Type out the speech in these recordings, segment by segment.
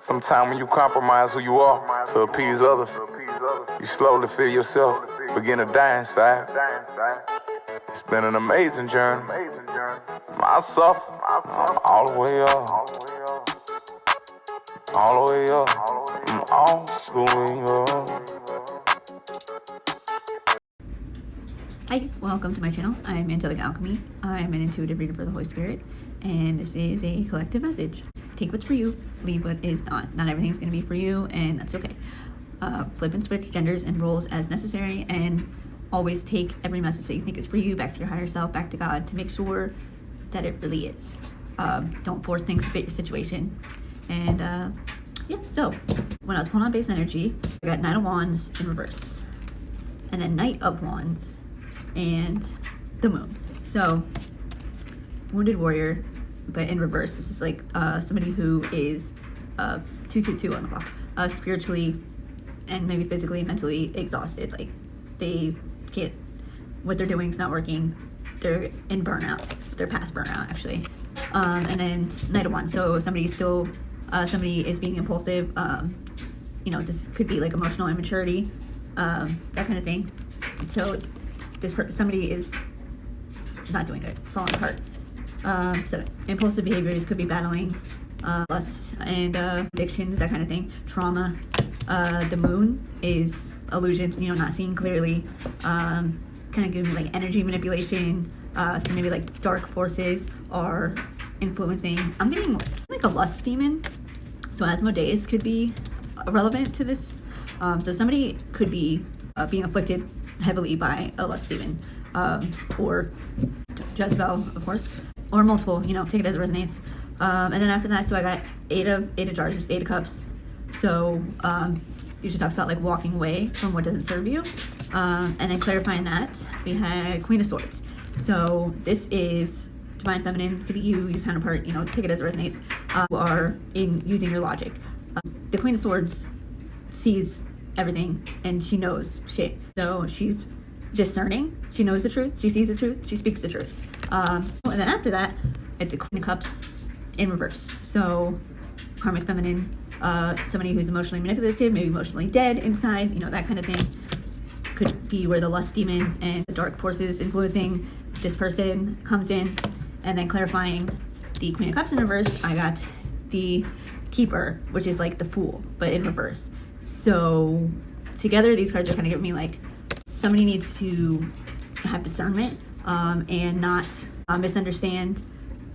Sometimes when you compromise who you are to appease others, you slowly feel yourself begin to die inside. It's been an amazing journey. I suffer. I'm all the way up. All the way up. I'm all the way up. Hi, welcome to my channel. I'm Angelic Alchemy. I'm an intuitive reader for the Holy Spirit, and this is a collective message. Take what's for you, leave what is not. Not everything's going to be for you, and that's okay. Flip and switch genders and roles as necessary, and always take every message that you think is for you back to your higher self, back to God, to make sure that it really is. Don't force things to fit your situation. And yeah, so when I was pulling on base energy, I got Knight of Wands in reverse, and then Knight of Wands and the Moon. So Wounded Warrior, but in reverse. This is like somebody who is 222 on the clock, spiritually and maybe physically and mentally exhausted. Like they can't, what they're doing is not working. They're in burnout. They're past burnout actually. And then Knight of Wands. So somebody is being impulsive. You know, this could be like emotional immaturity, that kind of thing. So somebody is not doing good, falling apart. So impulsive behaviors could be battling lust and addictions, that kind of thing, trauma. The Moon is illusions, you know, not seeing clearly, kind of giving like energy manipulation. So maybe like dark forces are influencing. I'm getting like a lust demon. So Asmodeus could be relevant to this. So somebody could be being afflicted heavily by a lust demon, or Jezebel, of course, or multiple, you know, take it as it resonates. And then after that, so I got eight of Jars, just 8 of Cups. So usually talks about like walking away from what doesn't serve you. And then clarifying that, we had Queen of Swords. So this is Divine Feminine, could be you, your counterpart, you know, take it as it resonates, who are in using your logic. The Queen of Swords sees everything and she knows shit. So she's discerning, she knows the truth, she sees the truth, she speaks the truth. And then after that, at the Queen of Cups in reverse. So Karmic Feminine, somebody who's emotionally manipulative, maybe emotionally dead inside, you know, that kind of thing. Could be where the lust demon and the dark forces influencing this person comes in. And then clarifying the Queen of Cups in reverse, I got the Keeper, which is like the Fool, but in reverse. So together, these cards are kind of giving me like, somebody needs to have discernment and not misunderstand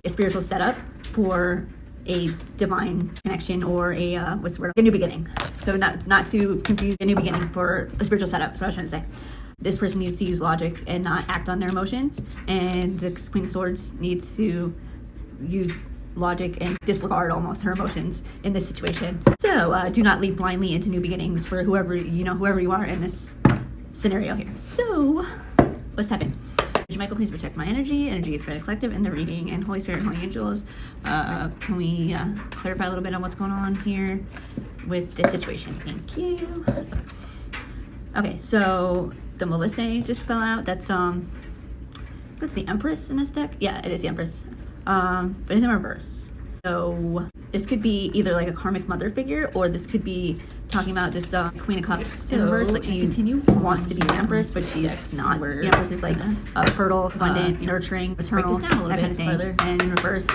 a spiritual setup for a divine connection or a what's the word? A new beginning. So not to confuse a new beginning for a spiritual setup. That's what I was trying to say. This person needs to use logic and not act on their emotions, and the Queen of Swords needs to use logic and disregard almost her emotions in this situation. So do not leap blindly into new beginnings for whoever you are in this scenario here. So let's tap in. Michael, please protect my energy for the collective and the reading, and Holy Spirit and Holy Angels. Can we clarify a little bit on what's going on here with this situation? Thank you. Okay, so the Melissa just fell out. That's what's the Empress in this deck? Yeah, it is the Empress. But it's in reverse. So this could be either like a karmic mother figure, or this could be talking about this Queen of Cups in reverse. Like she wants to be the Empress, but she's not. The Empress is like fertile, abundant, nurturing, maternal, that kind of thing. And in reverse,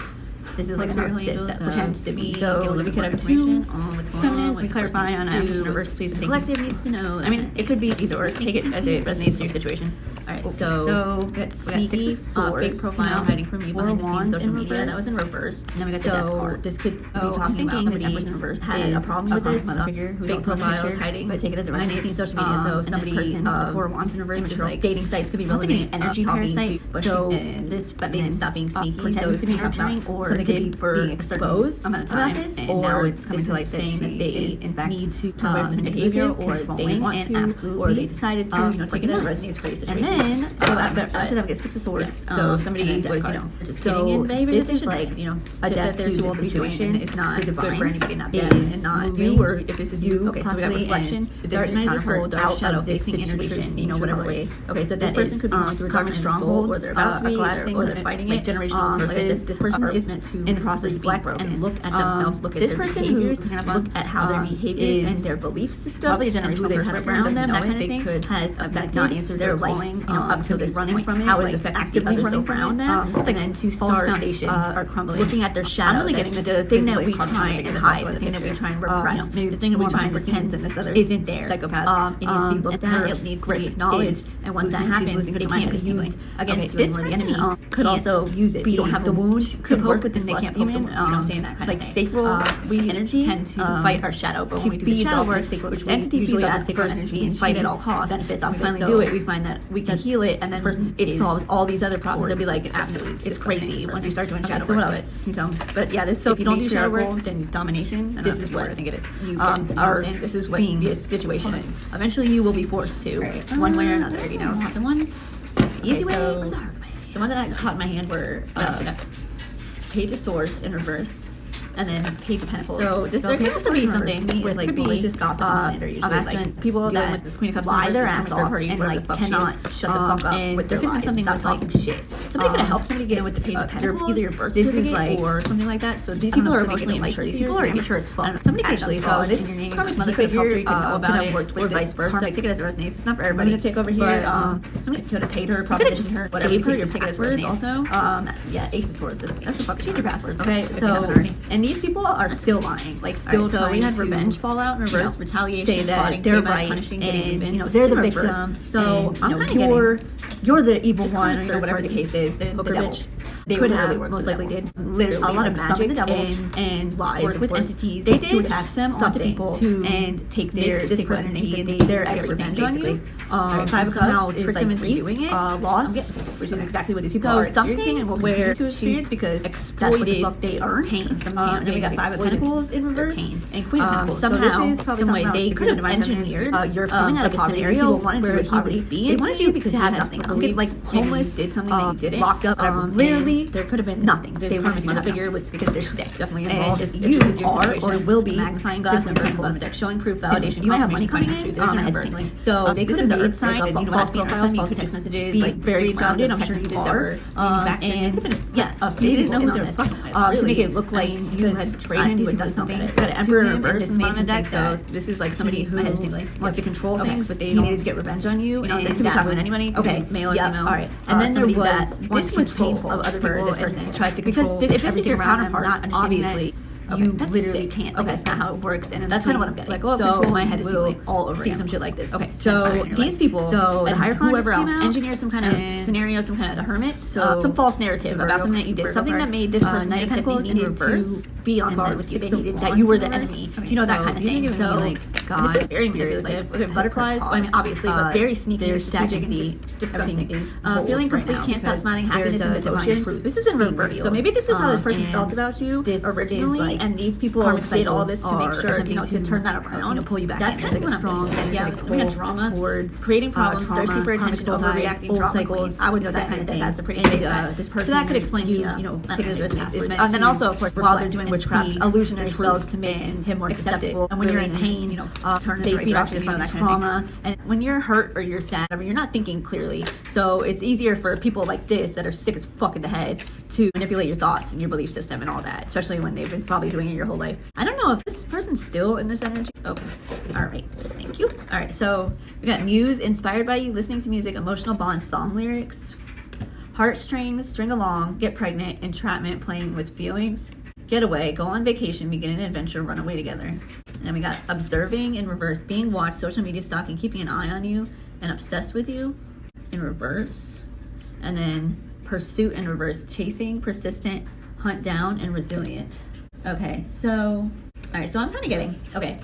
this is like a narcissist that pretends to be. So we could have two feminines. We clarify on Empress in reverse, please. The collective needs to know. I mean, it could be either or. Take it as it resonates to your situation. All right, so we got sneaky, fake profile, hiding from me behind the scenes, social media. That was in reverse. And then we got the death card. This could be talking about somebody in reverse had a problem with this mother figure who's fake profiles, hiding, but take it as a behind the scenes, social media. So somebody person the 4 of Wands in reverse, which is like dating sites could be relevant, energy parasite. So this man stop being sneaky, pretends to be nurturing, or they could be for exposed amount of time, and now it's coming to light saying that they in fact need to turn on behavior, or they want to, or they decided to, you know, take it as a resonates for your situation. And then after that, we get 6 of Swords. So somebody was, you know, just getting in behavior. This is like, you know, a death to the situation is not good for anybody, not them, and not you, or if this is you. Okay, so we got reflection. Dark night of the soul, dark shadow facing situation, you know, whatever way. Okay, so this person could be going through a karmic stronghold, or they're about to be, or they're fighting it. Generational curses. This person is meant to in the process reflect and look at themselves, look at this person behaviors, look at how their behaviors and their belief system, probably a generation who they've had around them, that kind of thing, has not answered their calling, up to this running from it, how it's actively running around them, and then to start foundations are crumbling, looking at their shadow, getting the thing that we try and hide, the thing that we try and repress, the thing that we try and pretend isn't there. Psychopath. It needs to be looked at. It needs to be acknowledged. And once that happens, it can't be used against this person. The enemy could also use it. You don't have the wound. Could work with this lust demon. You know what I'm saying? That kind of thing. Sacral we energy tend to fight our shadow, but when we do the shadow work, which entity usually has sacral energy and fight at all costs. Benefits. We finally do it. We find that we can heal it, and then it solves all these other problems. They'll be like, absolutely, it's crazy once you start doing shadow work. So what else? You tell me. But yeah, this. So if you don't do shadow work, then domination. This is what I think it is. Or this is what being the situation. Eventually, you will be forced to, one way or another. You know, someone's easy way or the hard way. The one that I caught in my hand were Page of Swords in reverse, and then Page of Pentacles. So this could also be something with like malicious gossip and slander. Usually, like people that with Queen of Cups lie their ass off and like cannot shut the fuck up with their lies. Something with like shit. Somebody could have helped somebody get with the Page of Pentacles, either your birth certificate or something like that. So these people are emotionally immature. These people are immature as fuck. Somebody could actually. So this Karmic mother could have helped her. You could know about it, or vice versa. Take it as it resonates. It's not for everybody. I'm gonna take over here. Somebody could have paid her, propositioned her, whatever. Gave her your passwords also. Yeah, Ace of Swords. That's the fuck. Change your passwords. Okay, so and these people are still lying, like still trying. So we had revenge fallout in reverse, retaliation, say that they're right, and you know they're the victim. So I'm kind of you're the evil one, or whatever the case is. The devil. They could have, most likely did, literally a lot of magic and lies with entities. They did to attach them onto people and take their energy and their everything on you. Five of Cups is like doing it, loss, which is exactly what these people are experiencing and will continue to experience because exploited they earned pain. And then we got Five of Pentacles in reverse and Queen of Pentacles. Somehow, some way they could have engineered you're coming out of a scenario where he would be. They wanted you to have nothing. Like homeless, did something that you didn't, locked up, literally. There could have been nothing. This Karmic mother figure was because they're sick, definitely involved. If you are or will be magnifying glass and breaking on the deck, showing proof, validation. You might have money coming in. My head's tingling. So they could have made sign and false profiles, false text messages, be very grounded. I'm sure you did ever. And yeah, they didn't know who they were fucking with. To make it look like you had trained, you had done something. Got an Emperor in reverse on the deck. So this is like somebody who wants to control things, but they needed to get revenge on you. You know, this could be talking with anybody. Okay, male or female. All right, and then there was this was painful of other people. This person tries to control because if this is your counterpart, not obviously. You literally can't. Okay, that's not how it works, and that's kind of what I'm getting. Like, so my head is feeling all over. See some shit like this. Okay, so these people, so the higher whoever else, engineered some kind of scenario, some kind of the hermit, so some false narrative about something that you did, something that made this person think that they needed to be on board with you. They needed that you were the enemy, you know, that kind of thing. So like, God, this is very manipulative. Like butterflies, I mean, obviously, but very sneaky, strategy, disgusting. Feeling complete, can't stop smiling, happiness and devotion. This is in reverse. So maybe this is how this person felt about you originally. And these people did all this to make sure, you know, to turn that around, you know, pull you back. That's kind of like a strong, yeah, we had drama towards creating problems, thirsty for attention, overreacting, old cycles. I would know that kind of thing. That's a pretty big this person. So that could explain you know, and then also, of course, while they're doing witchcraft, illusionary spells to make him more susceptible. And when you're in pain, you know, turn in the right direction, you know, that trauma. And when you're hurt or you're sad, or you're not thinking clearly, so it's easier for people like this that are sick as fuck in the head to manipulate your thoughts and your belief system and all that, especially when they've been probably doing it your whole life. I don't know if this person's still in this energy. Okay. All right. Thank you. All right. So we got muse, inspired by you, listening to music, emotional bond, song lyrics, heartstrings, string along, get pregnant, entrapment, playing with feelings, get away, go on vacation, begin an adventure, run away together. And then we got observing in reverse, being watched, social media stalking, keeping an eye on you, and obsessed with you in reverse. And then pursuit in reverse, chasing, persistent, hunt down, and resilient. Okay, so, all right, so I'm kind of getting, okay,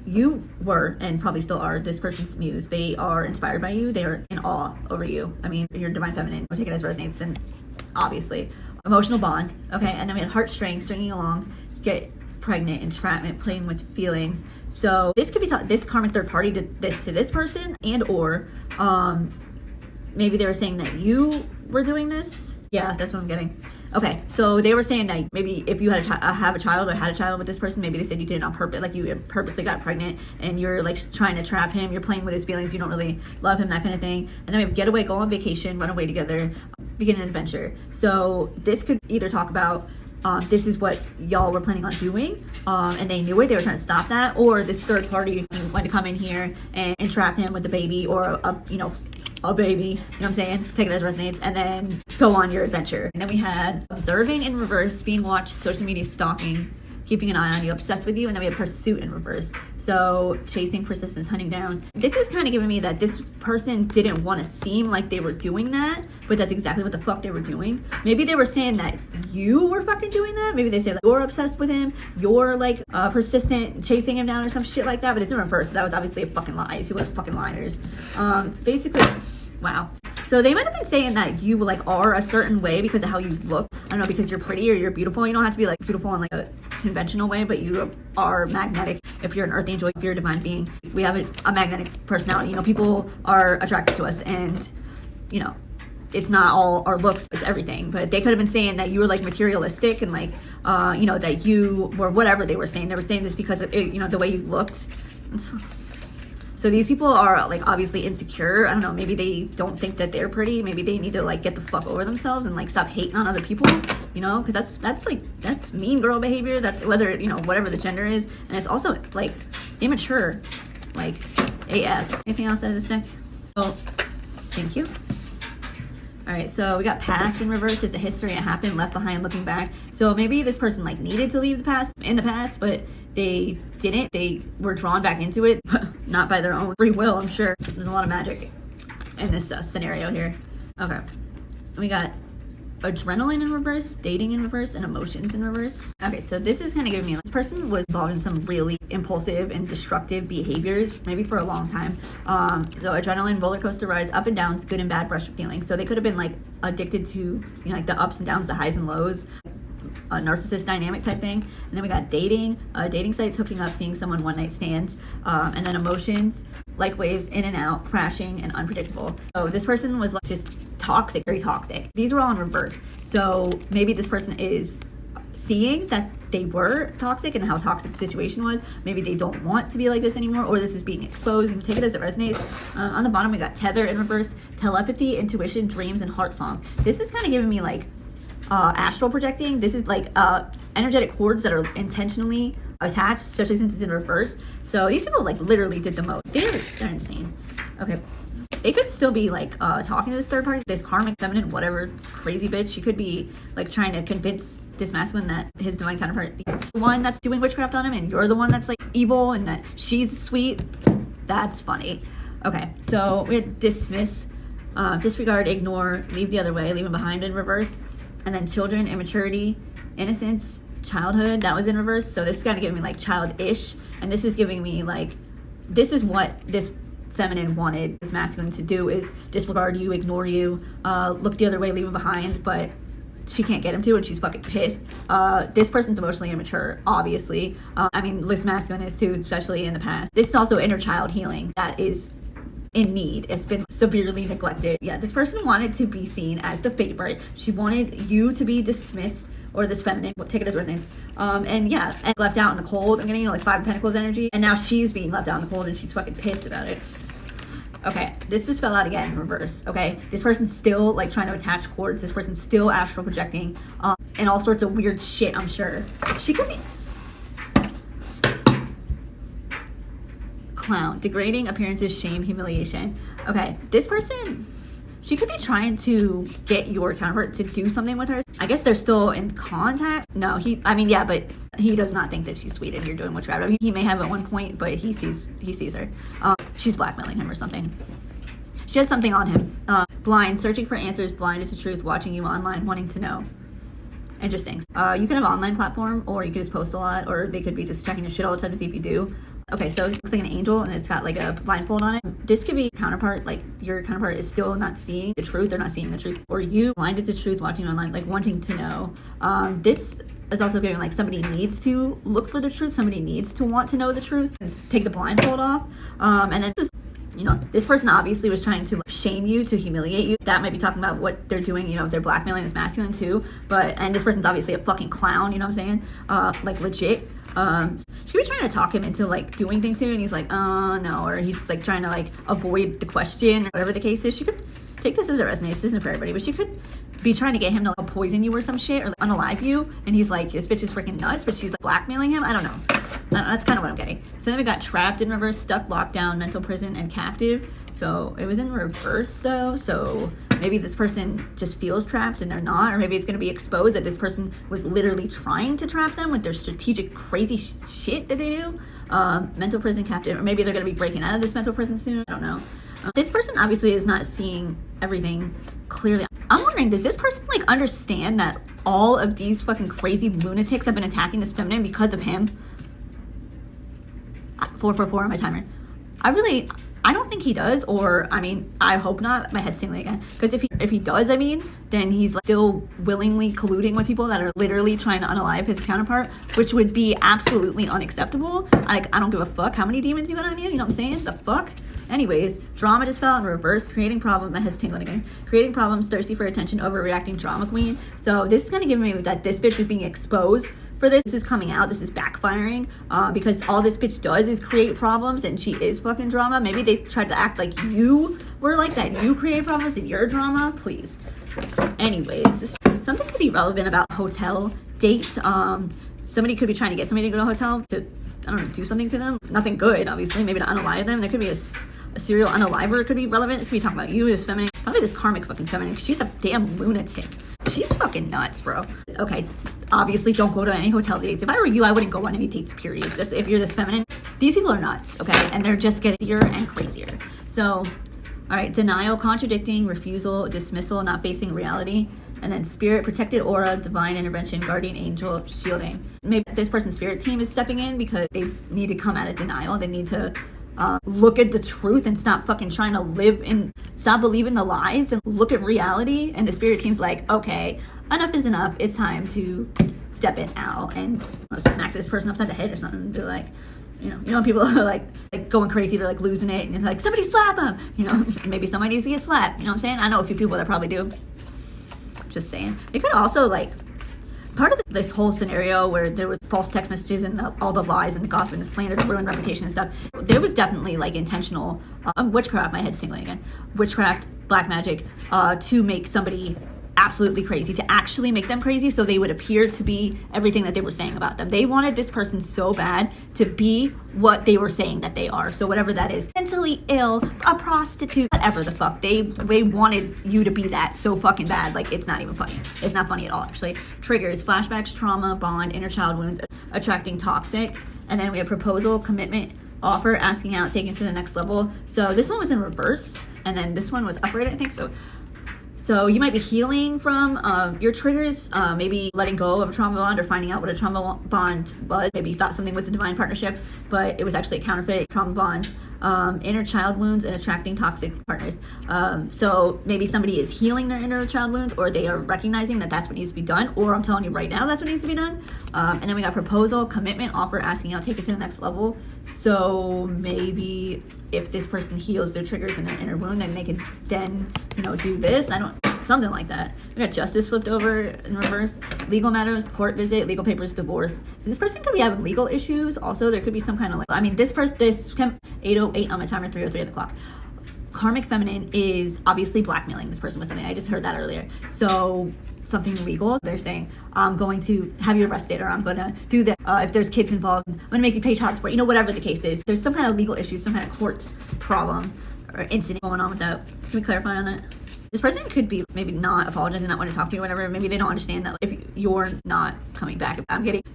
you were, and probably still are, this person's muse. They are inspired by you. They are in awe over you. I mean, you're divine feminine. We'll take it as resonates, and obviously. Emotional bond, okay, and then we had heartstrings, stringing along, get pregnant, entrapment, playing with feelings. So this could be, this karmic third party did this to this person, and or maybe they were saying that you were doing this. Yeah, that's what I'm getting. Okay, so they were saying that maybe if you had have a child or had a child with this person, maybe they said you did it on purpose, like you purposely got pregnant and you're like trying to trap him, you're playing with his feelings, you don't really love him, that kind of thing. And then we have get away, go on vacation, run away together, begin an adventure. So this could either talk about this is what y'all were planning on doing, and they knew it, they were trying to stop that, or this third party wanted to come in here and entrap him with the baby, or a baby, you know what I'm saying? Take it as resonates, and then go on your adventure. And then we had observing in reverse, being watched, social media stalking, keeping an eye on you, obsessed with you, and then we have pursuit in reverse. So chasing, persistence, hunting down. This is kind of giving me that this person didn't want to seem like they were doing that, but that's exactly what the fuck they were doing. Maybe they were saying that you were fucking doing that. Maybe they say like, you're obsessed with him, you're like persistent, chasing him down or some shit like that, but it's in reverse. So that was obviously a fucking lie. People are fucking liars. Basically, wow. So they might have been saying that you like are a certain way because of how you look. I don't know, because you're pretty or you're beautiful. You don't have to be like beautiful in like a conventional way, but you are magnetic. If you're an earth angel, if you're a divine being, we have a magnetic personality. You know, people are attracted to us, and you know, it's not all our looks, it's everything. But they could have been saying that you were like materialistic and like you know, that you were whatever they were saying. They were saying this because of it, you know, the way you looked. So these people are like obviously insecure. I don't know, maybe they don't think that they're pretty. Maybe they need to like get the fuck over themselves and like stop hating on other people, you know, because that's mean girl behavior. That's whether, you know, whatever the gender is. And it's also like immature, like AF. Anything else out of this deck? Oh, thank you. All right, so we got past in reverse. It's a history, it happened, left behind, looking back. So maybe this person like needed to leave the past in the past, but they didn't. They were drawn back into it, not by their own free will, I'm sure. There's a lot of magic in this scenario here. Okay, we got adrenaline in reverse, dating in reverse, and emotions in reverse. Okay, so this is kind of giving me, this person was involved in some really impulsive and destructive behaviors, maybe for a long time. So adrenaline, roller coaster rides, up and downs, good and bad rush of feelings. So they could have been like addicted to, you know, like the ups and downs, the highs and lows, a narcissist dynamic type thing. And then we got dating, dating sites, hooking up, seeing someone, one night stands, and then emotions, like waves, in and out, crashing, and unpredictable. So this person was like just toxic, very toxic. These were all in reverse. So maybe this person is seeing that they were toxic and how toxic the situation was. Maybe they don't want to be like this anymore, or this is being exposed. You can take it as it resonates. On the bottom, we got tether in reverse, telepathy, intuition, dreams, and heart song. This is kind of giving me like astral projecting. This is like energetic cords that are intentionally attached, especially since it's in reverse. So these people like literally did the most. They're insane. Okay. They could still be like talking to this third party, this karmic, feminine, whatever crazy bitch. She could be like trying to convince this masculine that his divine counterpart is the one that's doing witchcraft on him, and you're the one that's like evil, and that she's sweet. That's funny. Okay, so we had dismiss, disregard, ignore, leave the other way, leave him behind in reverse, and then children, immaturity, innocence, childhood. That was in reverse. So this is kind of giving me like childish, and this is giving me like, this is what this feminine wanted this masculine to do, is disregard you, ignore you, look the other way, leave him behind, but she can't get him to, and she's fucking pissed. This person's emotionally immature, obviously. I mean, this masculine is too, especially in the past. This is also inner child healing that is in need. It's been severely neglected. Yeah, this person wanted to be seen as the favorite. She wanted you to be dismissed, or this feminine, take it as resonates, and yeah, and left out in the cold. I'm getting, you know, like Five of Pentacles energy, and now she's being left out in the cold, and she's fucking pissed about it. Okay, this just fell out again in reverse. Okay, this person's still like trying to attach cords. This person's still astral projecting, and all sorts of weird shit, I'm sure. She could be clown, degrading appearances, shame, humiliation. Okay, this person, she could be trying to get your counterpart to do something with her. I guess they're still in contact. No, I mean, yeah, but he does not think that she's sweet and you're doing witchcraft. I mean, he may have at one point, but he sees her. She's blackmailing him or something. She has something on him. Blind, searching for answers, blinded to truth, watching you online, wanting to know. Interesting. You could have an online platform, or you could just post a lot, or they could be just checking your shit all the time to see if you do. Okay, so it looks like an angel, and it's got like a blindfold on it. This could be counterpart, like your counterpart is still not seeing the truth, they're not seeing the truth, or you blinded to truth, watching online, like wanting to know. This is also giving like somebody needs to look for the truth, somebody needs to want to know the truth, and take the blindfold off. And then just, you know, this person obviously was trying to like, shame you, to humiliate you. That might be talking about what they're doing, you know, they're blackmailing this masculine too. And this person's obviously a fucking clown, you know what I'm saying? Like legit. She was trying to talk him into like doing things to him, and he's like, no, or he's just like trying to like avoid the question, or whatever the case is. She could take this as it resonates. This isn't for everybody, but she could be trying to get him to like, poison you or some shit or like, unalive you. And he's like, this bitch is freaking nuts, but she's like blackmailing him. I don't know. That's kind of what I'm getting. So then we got trapped in reverse, stuck, locked down, mental prison, and captive. So it was in reverse though. So maybe this person just feels trapped and they're not, or maybe it's going to be exposed that this person was literally trying to trap them with their strategic crazy shit that they do. Mental prison, captive, or maybe they're going to be breaking out of this mental prison soon. I don't know. This person obviously is not seeing everything clearly. I'm wondering, does this person like understand that all of these fucking crazy lunatics have been attacking this feminine because of him? 444 on my timer. I don't think he does, or I mean, I hope not. My head's tingling again. Because if he does, I mean, then he's like still willingly colluding with people that are literally trying to unalive his counterpart, which would be absolutely unacceptable. Like, I don't give a fuck how many demons you got on you. You know what I'm saying? The fuck? Anyways, drama just fell in reverse, creating problems. My head's tingling again. Creating problems, thirsty for attention, overreacting, drama queen. So this is gonna give me that this bitch is being exposed for this. This is coming out. This is backfiring because all this bitch does is create problems, and she is fucking drama. Maybe they tried to act like you were like that. You create problems and you're drama. Please. Anyways, something could be relevant about hotel dates. Somebody could be trying to get somebody to go to a hotel to, I don't know, do something to them. Nothing good, obviously. Maybe to unalive them. There could be a serial unaliver could be relevant. This could be talking about you, this feminine. Probably this karmic fucking feminine. She's a damn lunatic. She's fucking nuts, bro. Okay, obviously don't go to any hotel dates. If I were you, I wouldn't go on any dates, period. Just if you're this feminine. These people are nuts, okay? And they're just getting crazier and crazier. So, all right, denial, contradicting, refusal, dismissal, not facing reality. And then spirit, protected aura, divine intervention, guardian angel, shielding. Maybe this person's spirit team is stepping in because they need to come out of denial. They need to look at the truth and stop fucking trying to stop believing the lies and look at reality. And the spirit team's like, okay, enough is enough. It's time to step in now and smack this person upside the head or something. They're like, you know, people are like going crazy. They're like losing it, and it's like, somebody slap him. You know, maybe somebody needs to get slapped. You know what I'm saying? I know a few people that probably do. Just saying. It could also like part of this whole scenario where there was false text messages and all the lies and the gossip and the slander, the ruined reputation and stuff. There was definitely like intentional witchcraft. My head's tingling again. Witchcraft, black magic, to make somebody absolutely crazy, to actually make them crazy so they would appear to be everything that they were saying about them. They wanted this person so bad to be what they were saying that they are. So whatever that is, mentally ill, a prostitute, whatever the fuck. They wanted you to be that so fucking bad. Like, it's not even funny. It's not funny at all, actually. Triggers, flashbacks, trauma, bond, inner child wounds, attracting toxic. And then we have proposal, commitment, offer, asking out, taking to the next level. So this one was in reverse, and then this one was upright, I think. So you might be healing from your triggers, maybe letting go of a trauma bond or finding out what a trauma bond was. Maybe you thought something was a divine partnership, but it was actually a counterfeit trauma bond. Inner child wounds and attracting toxic partners. So maybe somebody is healing their inner child wounds, or they are recognizing that that's what needs to be done, or I'm telling you right now that's what needs to be done. And then we got proposal, commitment, offer, asking out, take it to the next level. So maybe if this person heals their triggers and their inner wound, then they can then, do this. Something like that. We got justice flipped over in reverse. Legal matters, court visit, legal papers, divorce. So this person could be having legal issues. Also, there could be some kind of this 8:08 on my timer, 3:03 at the clock. Karmic feminine is obviously blackmailing this person with something. I just heard that earlier. So something legal. They're saying, I'm going to have you arrested, or I'm going to do that. If there's kids involved, I'm going to make you pay child support. Whatever the case is. There's some kind of legal issue, some kind of court problem or incident going on with that. Can we clarify on that? This person could be maybe not apologizing, not wanting to talk to you, or whatever. Maybe they don't understand that if you're not coming back,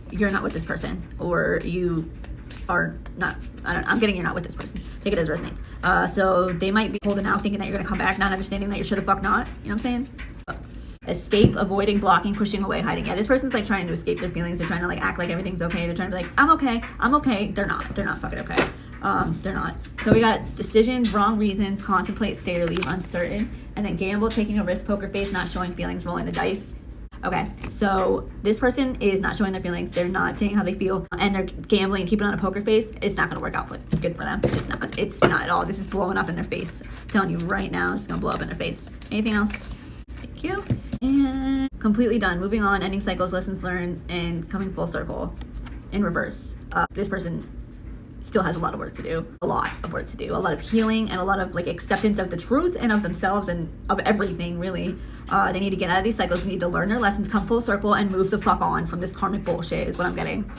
you're not with this person, or you are not, I'm getting you're not with this person. Take it as resonates. So they might be holding out, thinking that you're going to come back, not understanding that you're sure the fuck not. You know what I'm saying? Escape, avoiding, blocking, pushing away, hiding. Yeah, this person's trying to escape their feelings. They're trying to act like everything's okay. They're trying to be I'm okay. They're not fucking okay. They're not. So we got decisions, wrong reasons, contemplate, stay or leave, uncertain, and then gamble, taking a risk, poker face, not showing feelings, rolling the dice. Okay, so this person is not showing their feelings. They're not saying how they feel, and they're gambling and keeping on a poker face. It's not going to work out good for them. It's not at all. This is blowing up in their face. I'm telling you right now, it's going to blow up in their face. Anything else? Thank you. And completely done. Moving on, ending cycles, lessons learned, and coming full circle in reverse. This person still has a lot of work to do. A lot of work to do. A lot of healing and a lot of like acceptance of the truth and of themselves and of everything, really. They need to get out of these cycles. They need to learn their lessons, come full circle, and move the fuck on from this karmic bullshit is what I'm getting.